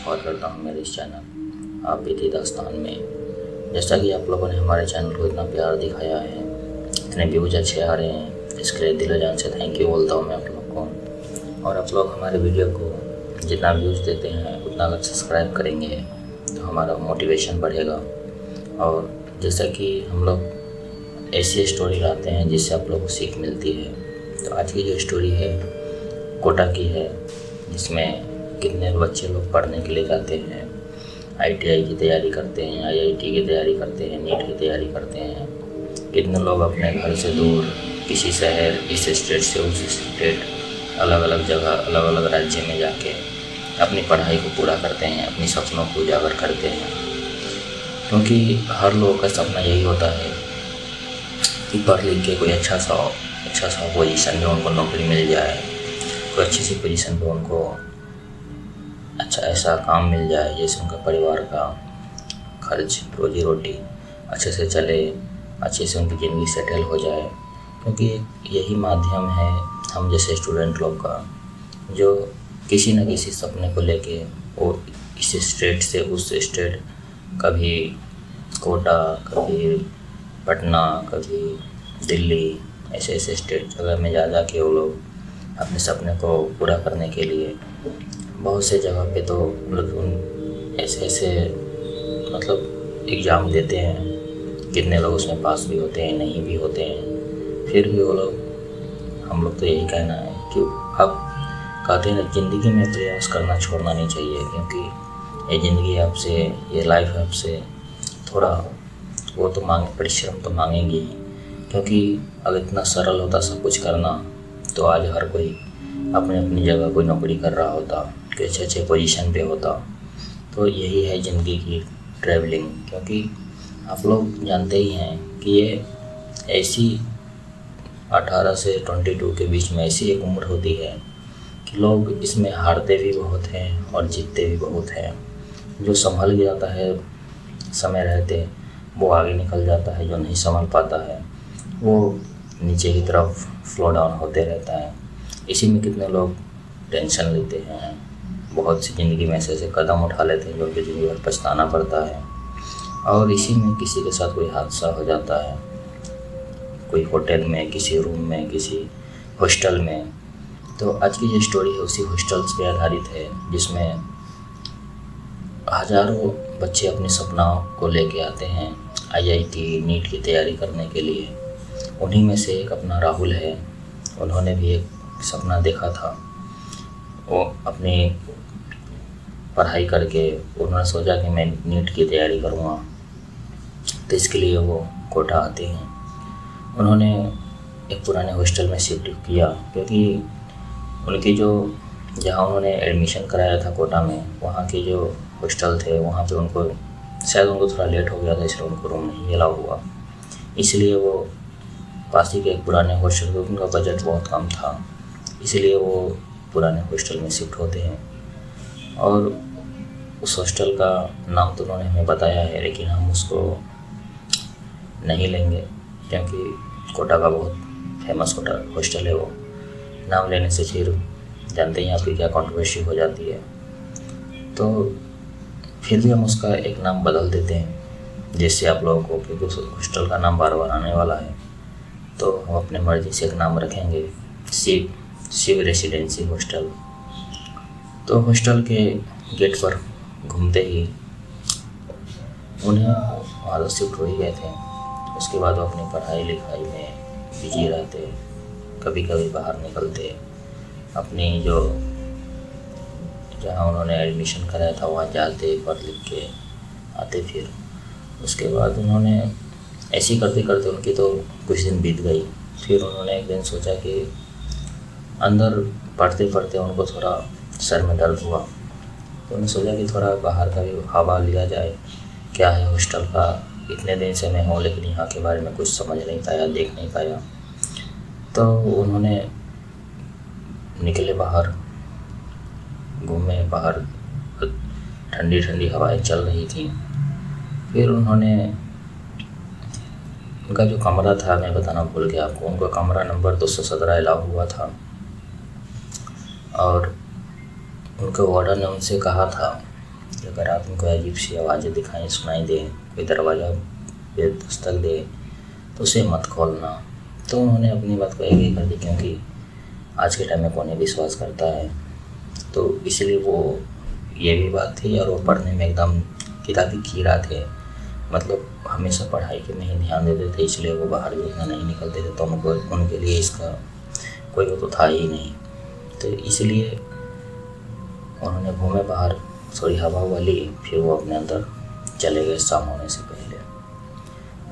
स्वागत करता हूँ मेरे इस चैनल आप बीती दास्तान में। जैसा कि आप लोगों ने हमारे चैनल को इतना प्यार दिखाया है, इतने व्यूज़ अच्छे आ रहे हैं, इसके लिए दिल जान से थैंक यू बोलता हूँ मैं आप लोग को। और आप लोग हमारे वीडियो को जितना व्यूज़ देते हैं उतना अगर सब्सक्राइब करेंगे तो हमारा मोटिवेशन बढ़ेगा। और जैसा कि हम लोग ऐसी स्टोरी लाते हैं जिससे आप लोगों को सीख मिलती है, तो आज की जो स्टोरी है कोटा की है, जिसमें कितने बच्चे लोग पढ़ने के लिए जाते हैं, आईटीआई की तैयारी करते हैं, आईआईटी की तैयारी करते हैं, नीट की तैयारी करते हैं। कितने लोग अपने घर से दूर किसी शहर, इस स्टेट से उस स्टेट, अलग अलग जगह, अलग अलग राज्य में जाके अपनी पढ़ाई को पूरा करते हैं, अपनी सपनों को उजागर करते हैं। क्योंकि हर लोगों का सपना यही होता है कि पढ़ लिख के कोई अच्छा सा पोजीशन में उनको नौकरी मिल जाए, कोई अच्छी सी पोजीशन पे उनको अच्छा ऐसा काम मिल जाए जिससे उनका परिवार का खर्च, रोजी रोटी अच्छे से चले, अच्छे से उनकी ज़िंदगी सेटल हो जाए। क्योंकि यही माध्यम है हम जैसे स्टूडेंट लोग का, जो किसी न किसी सपने को लेके वो इस स्टेट से उस स्टेट, कभी कोटा, कभी पटना, कभी दिल्ली, ऐसे स्टेट जगह में जा के वो लोग अपने सपने को पूरा करने के लिए बहुत से जगह पे तो लोग ऐसे मतलब एग्ज़ाम देते हैं। कितने लोग उसमें पास भी होते हैं, नहीं भी होते हैं, फिर भी वो लोग, हम लोग तो यही कहना है कि आप कहते हैं ज़िंदगी में प्रयास करना छोड़ना नहीं चाहिए। क्योंकि ये ज़िंदगी आपसे, ये लाइफ आपसे थोड़ा वो तो परिश्रम तो मांगेंगी ही। क्योंकि अगर इतना सरल होता सब कुछ करना तो आज हर कोई अपनी अपनी जगह कोई नौकरी कर रहा होता, कोई अच्छे पोजीशन पे होता। तो यही है ज़िंदगी की ट्रैवलिंग। क्योंकि आप लोग जानते ही हैं कि ये ऐसी 18 से 22 के बीच में ऐसी एक उम्र होती है कि लोग इसमें हारते भी बहुत हैं और जीतते भी बहुत हैं। जो संभल जाता है समय रहते वो आगे निकल जाता है, जो नहीं संभल पाता है वो नीचे की तरफ फ्लो डाउन होते रहता है। इसी में कितने लोग टेंशन लेते हैं, बहुत सी ज़िंदगी में ऐसे कदम उठा लेते हैं जो कि ज़िंदगी भर पछताना पड़ता है। और इसी में किसी के साथ कोई हादसा हो जाता है, कोई होटल में, किसी रूम में, किसी हॉस्टल में। तो आज की जो स्टोरी है उसी हॉस्टल्स पे आधारित है, जिसमें हज़ारों बच्चे अपने सपनाओं को लेके आते हैं आईआईटी, नीट की तैयारी करने के लिए। उन्हीं में से एक अपना राहुल है। उन्होंने भी एक सपना देखा था। वो अपनी पढ़ाई करके उन्होंने सोचा कि मैं नीट की तैयारी करूँगा, तो इसके लिए वो कोटा आते हैं। उन्होंने एक पुराने हॉस्टल में शिफ्ट किया, क्योंकि उनकी जो जहाँ उन्होंने एडमिशन कराया था कोटा में, वहाँ के जो हॉस्टल थे वहाँ पे उनको शायद थोड़ा लेट हो गया था, इसलिए उनको रूम नहीं अलाउ हुआ। इसलिए वो पास ही के एक पुराने हॉस्टल में, उनका बजट बहुत कम था, इसलिए वो पुराने हॉस्टल में शिफ्ट होते हैं। और उस हॉस्टल का नाम तो उन्होंने हमें बताया है, लेकिन हम उसको नहीं लेंगे क्योंकि कोटा का बहुत फेमस हॉस्टल है वो। नाम लेने से फिर जानते ही आपकी क्या कंट्रोवर्सी हो जाती है। तो फिर भी हम उसका एक नाम बदल देते हैं, जिससे आप लोगों को, क्योंकि उस हॉस्टल का नाम बार बार आने वाला है, तो हम अपने मर्ज़ी से एक नाम रखेंगे, शिव रेसिडेंसी हॉस्टल। तो हॉस्टल के गेट पर घूमते ही उन्हें वहाँ तो शिफ्ट हो ही गए थे। उसके बाद वो अपनी पढ़ाई लिखाई में बिजी रहते, कभी कभी बाहर निकलते, अपनी जो जहाँ उन्होंने एडमिशन कराया था वहाँ जाते, पढ़ लिख के आते। फिर उसके बाद उन्होंने ऐसे ही करते करते उनकी तो कुछ दिन बीत गई। फिर उन्होंने एक दिन सोचा कि अंदर पढ़ते पढ़ते उनको थोड़ा सर में दर्द हुआ, तो उन्होंने सोचा कि थोड़ा बाहर का भी हवा लिया जाए, क्या है हॉस्टल का। इतने दिन से मैं हूँ लेकिन यहाँ के बारे में कुछ समझ नहीं पाया, देख नहीं पाया। तो उन्होंने निकले बाहर, घूमे बाहर, ठंडी ठंडी हवाएं चल रही थी। फिर उन्होंने, उनका जो कमरा था, मैं बताना भूल गया आपको, उनका कमरा नंबर 217 अलाउ हुआ था। और उनके वार्डन ने उनसे कहा था कि अगर रात में कोई अजीब सी आवाज़ें दिखाई सुनाई दे, कोई दरवाज़ा पे दस्तक दे तो उसे मत खोलना। तो उन्होंने अपनी बात को एग्री कर दी, क्योंकि आज के टाइम में कौन विश्वास करता है। तो इसलिए वो ये भी बात थी, और वो पढ़ने में एकदम किताबी कीड़ा थे, मतलब हमेशा पढ़ाई के में ही ध्यान देते थे, इसलिए वो बाहर भी उतना नहीं निकलते थे। तो उनको उनके लिए इसका कोई वो तो था ही नहीं। तो इसलिए उन्होंने घूमे बाहर, थोड़ी हवा हुआ ली, फिर वो अपने अंदर चले गए शाम होने से पहले।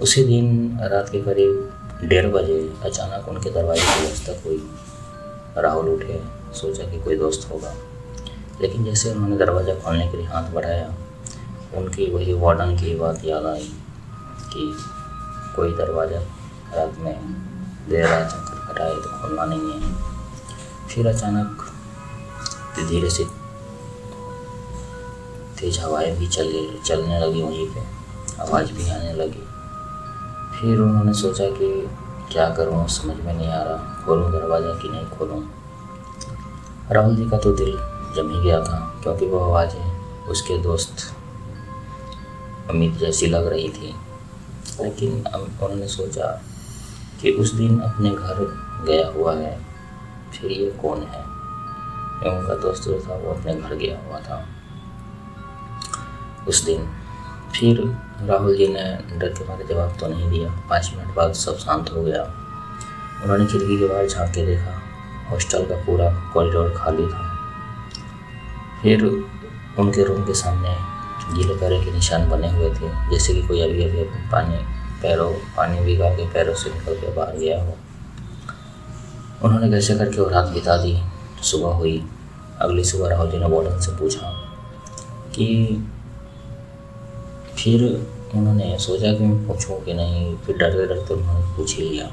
उसी दिन रात के करीब 1:30 बजे अचानक उनके दरवाजे की दस्तक हुई। राहुल उठे, सोचा कि कोई दोस्त होगा, लेकिन जैसे उन्होंने दरवाज़ा खोलने के लिए हाथ बढ़ाया, उनकी वही वार्डन की बात याद आई कि कोई दरवाज़ा रात में देर रात खटखटाए तो खोलना नहीं है। फिर अचानक धीरे से तेज हवाएं भी चलने लगी, वहीं पे आवाज़ भी आने लगी। फिर उन्होंने सोचा कि क्या करूं, समझ में नहीं आ रहा, खोलूं दरवाज़ा कि नहीं खोलूं। राहुल जी का तो दिल जम ही गया था, क्योंकि वो आवाज़ें उसके दोस्त अमित जैसी लग रही थी। लेकिन उन्होंने सोचा कि उस दिन अपने घर गया हुआ है, फिर ये कौन है। उनका दोस्त जो था वो अपने घर गया हुआ था उस दिन। फिर राहुल जी ने डर के मारे जवाब तो नहीं दिया। 5 मिनट बाद सब शांत हो गया। उन्होंने खिड़की के बाहर झाँक के देखा, हॉस्टल का पूरा कॉरिडोर खाली था। फिर उनके रूम के सामने गीले पैरों के निशान बने हुए थे, जैसे कि कोई अभी अभी पानी भिगा के पैरों से निकल के बाहर गया हो। उन्होंने कैसे करके वो रात बिता दी। सुबह हुई। अगली सुबह राहुल जी ने वार्डन से पूछा कि, फिर उन्होंने सोचा कि मैं पूछूं कि नहीं, फिर डरते डरते उन्होंने पूछ ही लिया।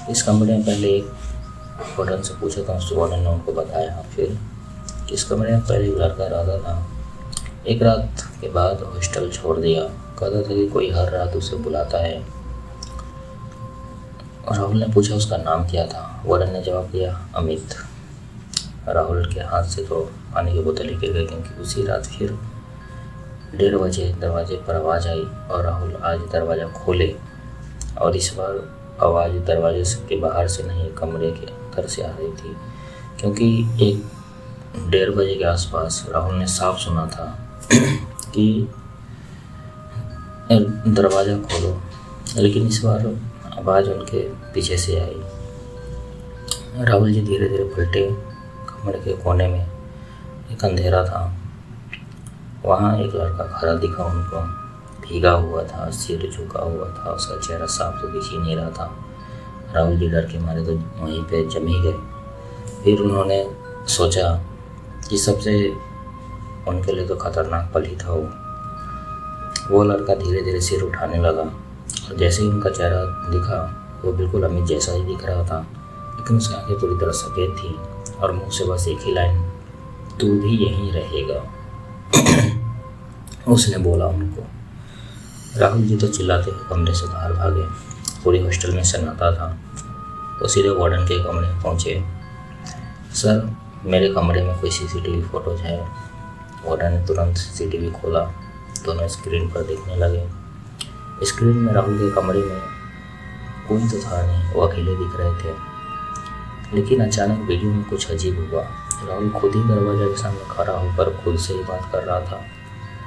इस कमरे में पहले एक वार्डन से पूछा था, उस वार्डन ने उनको बताया। फिर इस कमरे में पहले एक लड़का रहता था, एक रात के बाद हॉस्टल छोड़ दिया। कहता था कि कोई हर रात उसे बुलाता है। राहुल ने पूछा उसका नाम क्या था। वार्डन ने जवाब दिया, अमित। राहुल के हाथ से तो पानी की बोतल ही गिर गई, क्योंकि उसी रात फिर 1:30 बजे दरवाजे पर आवाज़ आई और राहुल आज दरवाज़ा खोले, और इस बार आवाज़ दरवाजे के बाहर से नहीं, कमरे के अंदर से आ रही थी। क्योंकि 1:30 बजे के आसपास राहुल ने साफ सुना था कि दरवाज़ा खोलो, लेकिन इस बार आवाज़ उनके पीछे से आई। राहुल जी धीरे धीरे पलटे। कमरे के कोने में एक अंधेरा था। वहाँ एक लड़का खड़ा दिखा उनको, भीगा हुआ था, सिर झुका हुआ था, उसका चेहरा साफ तो दिख ही नहीं रहा था। राहुल जी डर के मारे तो वहीं पे जम ही गए। फिर उन्होंने सोचा कि सबसे उनके लिए तो खतरनाक पल ही था वो लड़का धीरे धीरे सिर उठाने लगा, और जैसे ही उनका चेहरा दिखा वो बिल्कुल अमित जैसा ही दिख रहा था, लेकिन उसकी आंखें पूरी तरह सफ़ेद थी और मुंह से बस एक ही लाइन, तू भी यहीं रहेगा उसने बोला उनको। राहुल जी तो चिल्लाते हुए कमरे से बाहर भागे। पूरी हॉस्टल में सन्नाटा था। वो सीधे वार्डन के कमरे में पहुँचे। सर, मेरे कमरे में कोई CCTV फोटोज है। वार्डन ने तुरंत CCTV खोला। दोनों स्क्रीन पर देखने लगे। स्क्रीन में राहुल के कमरे में कोई तो था नहीं, वो अकेले दिख रहे थे। लेकिन अचानक वीडियो में कुछ अजीब हुआ। राहुल खुद ही दरवाजे के सामने खड़ा होकर खुद से ही बात कर रहा था,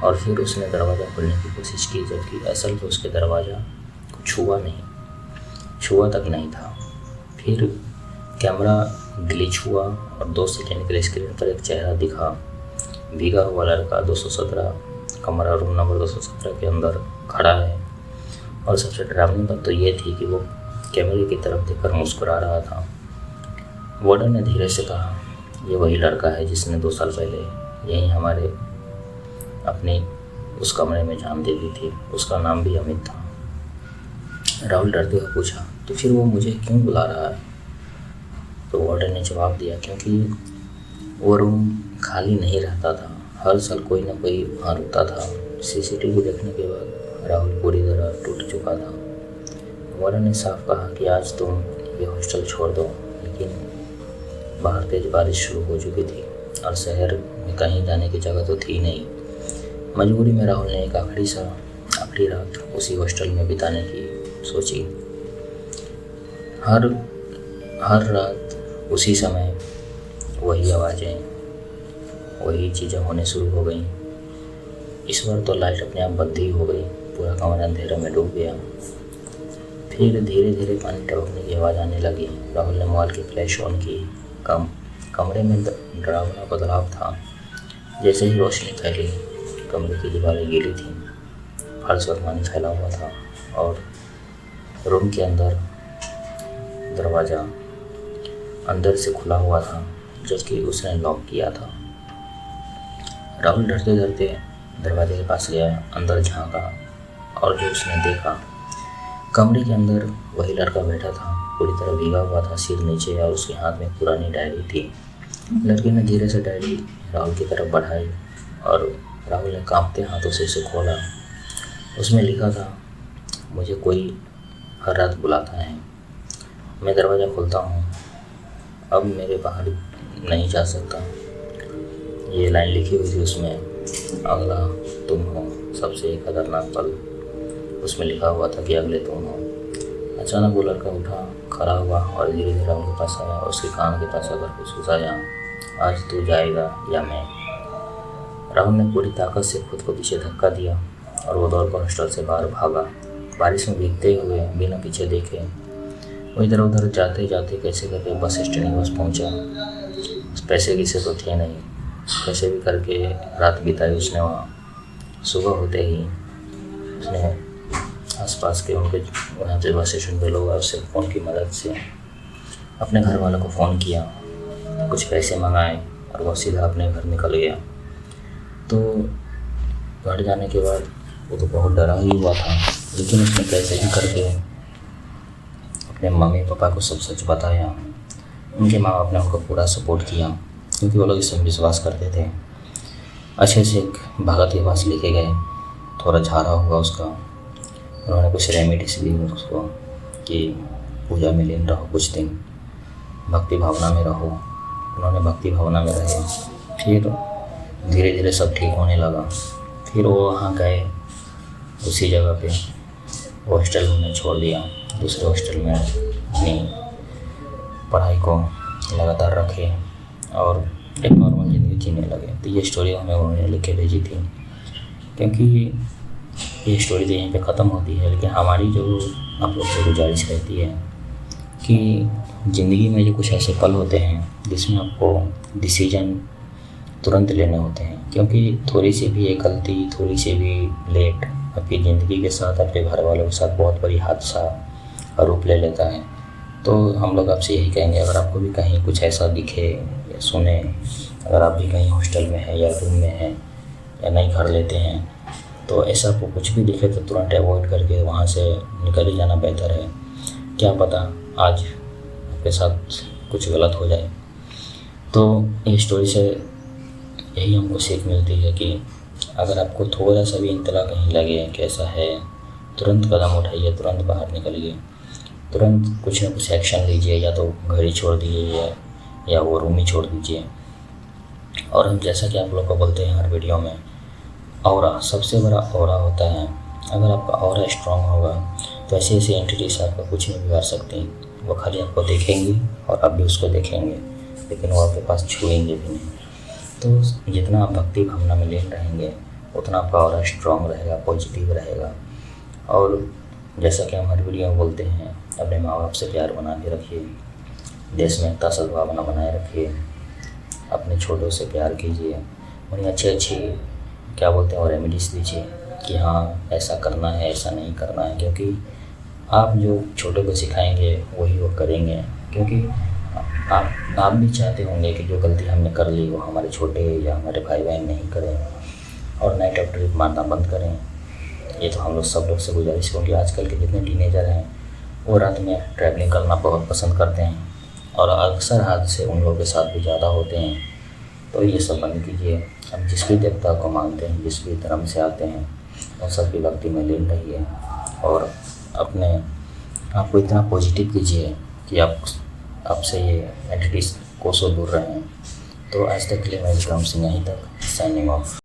और फिर उसने दरवाज़ा खोलने की कोशिश की, जबकि असल में उसके दरवाज़ा को छुआ तक नहीं था। फिर कैमरा ग्लिच हुआ और 2 सेकंड के लिए स्क्रीन पर एक चेहरा दिखा। भीगा हुआ लड़का 217 कमरा रूम नंबर 217 के अंदर खड़ा है, और सबसे डरावनी बात तो ये थी कि वो कैमरे की तरफ देखकर मुस्कुरा रहा था। वार्डन ने धीरे से कहा, ये वही लड़का है जिसने 2 साल पहले यहीं हमारे अपने उस कमरे में जान दे दी थी। उसका नाम भी अमित था। राहुल डरते हुए पूछा, तो फिर वो मुझे क्यों बुला रहा है? तो वार्डन ने जवाब दिया, क्योंकि वो रूम खाली नहीं रहता था। हर साल कोई ना कोई वहाँ रुकता था। CCTV देखने के बाद राहुल पूरी तरह टूट चुका था। वार्डन ने साफ कहा कि आज तुम ये हॉस्टल छोड़ दो, लेकिन बाहर तेज बारिश शुरू हो चुकी थी और शहर में कहीं जाने की जगह तो थी नहीं। मजबूरी में राहुल ने एक आखिरी रात उसी हॉस्टल में बिताने की सोची। हर हर रात उसी समय वही आवाज़ें, वही चीज़ें होने शुरू हो गई। इस बार तो लाइट अपने आप बंद ही हो गई, पूरा कमरा अंधेरे में डूब गया। फिर धीरे धीरे पानी टपकने की आवाज़ आने लगी। राहुल ने मोबाइल की फ्लैश ऑन की। कमरे में डरावना बदलाव था। जैसे ही रोशनी फैली, कमरे की दीवारें गीली थीं, फर्श पर पानी फैला हुआ था और रूम के अंदर दरवाज़ा अंदर से खुला हुआ था, जबकि उसने लॉक किया था। राहुल डरते डरते दरवाजे के पास गया, अंदर झांका और जो उसने देखा, कमरे के अंदर वही लड़का बैठा था, पूरी तरह भीगा हुआ था, सिर नीचे, और उसके हाथ में पुरानी डायरी थी। लड़के ने धीरे से डायरी राहुल की तरफ बढ़ाई और राहुल ने कांपते हाथों से उसे खोला। उसमें लिखा था, मुझे कोई हर रात बुलाता है, मैं दरवाज़ा खोलता हूँ, अब मेरे बाहर नहीं जा सकता। ये लाइन लिखी हुई थी उसमें, अगला तुम हो, सबसे खतरनाक पल। उसमें लिखा हुआ था कि अगले तुम हो। अचानक वो लड़का उठा, खड़ा हुआ और धीरे धीरे राहुल के पास आया और उसके कान के पास आकर फुसफुसाया, आज तू जाएगा या मैं। राहुल ने पूरी ताकत से खुद को पीछे धक्का दिया और वो दौड़कर हॉस्टल से बाहर भागा। बारिश में भीगते हुए, बिना पीछे देखे, वो इधर उधर जाते जाते कैसे करके बस स्टैंड बस पहुंचा। पैसे किसी तो थे नहीं, कैसे भी करके रात बिताई उसने वहाँ। सुबह होते ही उसने आसपास के उनके वहाँ से बस स्टैंड पे लोग उससे फ़ोन की मदद से अपने घर वालों को फ़ोन किया, कुछ पैसे मंगाए और वो सीधा अपने घर निकल गया। तो घर जाने के बाद वो तो बहुत डरा ही हुआ था, लेकिन उसने कैसे भी करके अपने मम्मी पापा को सब सच बताया। उनके माँ बाप ने उनको पूरा सपोर्ट किया, क्योंकि वो लोग इसमें विश्वास करते थे। अच्छे से एक भगत के पास लेके गए, थोड़ा झाड़ा हुआ उसका, उन्होंने कुछ रेमेडीज दी उसको कि पूजा में लीन रहो, कुछ दिन भक्ति भावना में रहो। उन्होंने भक्ति भावना में रहे, फिर धीरे धीरे सब ठीक होने लगा। फिर वो वहाँ गए, उसी जगह पे हॉस्टल उन्होंने छोड़ दिया, दूसरे हॉस्टल में अपनी पढ़ाई को लगातार रखे और एक नॉर्मल ज़िंदगी जीने लगे। तो ये स्टोरी हमें उन्होंने लिख के भेजी थी, क्योंकि ये स्टोरी तो यहीं पे ख़त्म होती है, लेकिन हमारी जो आप लोग से गुजारिश रहती है कि ज़िंदगी में जो कुछ ऐसे पल होते हैं जिसमें आपको डिसीजन तुरंत लेने होते हैं, क्योंकि थोड़ी सी भी एक गलती, थोड़ी सी भी लेट आपकी ज़िंदगी के साथ, अपने घर वालों के साथ बहुत बड़ी हादसा का रूप ले लेता है। तो हम लोग आपसे यही कहेंगे, अगर आपको भी कहीं कुछ ऐसा दिखे या सुने, अगर आप भी कहीं हॉस्टल में हैं या रूम में हैं या नई घर लेते हैं, तो ऐसा आपको कुछ भी दिखे तो तुरंत अवॉइड करके वहाँ से निकल ही जाना बेहतर है। क्या पता आज आपके साथ कुछ गलत हो जाए। तो इस स्टोरी से यही हमको सीख मिलती है कि अगर आपको थोड़ा सा भी इंतला कहीं लगे कैसा है, तुरंत कदम उठाइए, तुरंत बाहर निकलिए, तुरंत कुछ ना कुछ एक्शन लीजिए, या तो घर ही छोड़ दीजिए या वो रूम ही छोड़ दीजिए। और हम जैसा कि आप लोग को बोलते हैं हर वीडियो में, ऑरा सबसे बड़ा ऑरा होता है। अगर आपका ऑरा स्ट्रांग होगा तो ऐसी ऐसी एंटिटीज आपका कुछ नहीं बिगाड़ सकती। वो खाली आपको देखेंगी और आप भी उसको देखेंगे, लेकिन वो आपके पास छुएंगे भी नहीं। तो जितना आप भक्ति भावना में लीन रहेंगे, उतना आपका ऑरा स्ट्रांग रहेगा, पॉजिटिव रहेगा। और जैसा कि हम हर वीडियो में बोलते हैं, अपने माँ बाप से प्यार बना के रखिए, देश में एकता सद्भावना बनाए रखिए, अपने छोटों से प्यार कीजिए, उन्हें अच्छी अच्छी क्या बोलते हैं और रेमेडीज़ दीजिए कि हाँ ऐसा करना है, ऐसा नहीं करना है। क्योंकि आप जो छोटों को सिखाएंगे वही वो करेंगे। क्योंकि आप भी चाहते होंगे कि जो गलती हमने कर ली वो हमारे छोटे या हमारे भाई बहन नहीं करें और नाइट आउट ट्रिप मारना बंद करें। ये तो हम लोग सब लोग से गुजारिश, क्योंकि आजकल के जितने टीनेजर हैं वो रात में ट्रैवलिंग करना बहुत पसंद करते हैं और अक्सर हादसे उन लोगों के साथ भी ज़्यादा होते हैं। तो ये सब बंद कीजिए। अब जिस भी देवता को मानते हैं, जिस भी धर्म से आते हैं, उन सब की भक्ति में लीन रहिए और अपने आप को इतना पॉजिटिव कीजिए कि आपसे ये एंटिटीज कोसों दूर रहें। तो आज तक के लिए मैं विक्रम सिंह यहीं तक साइनिंग ऑफ।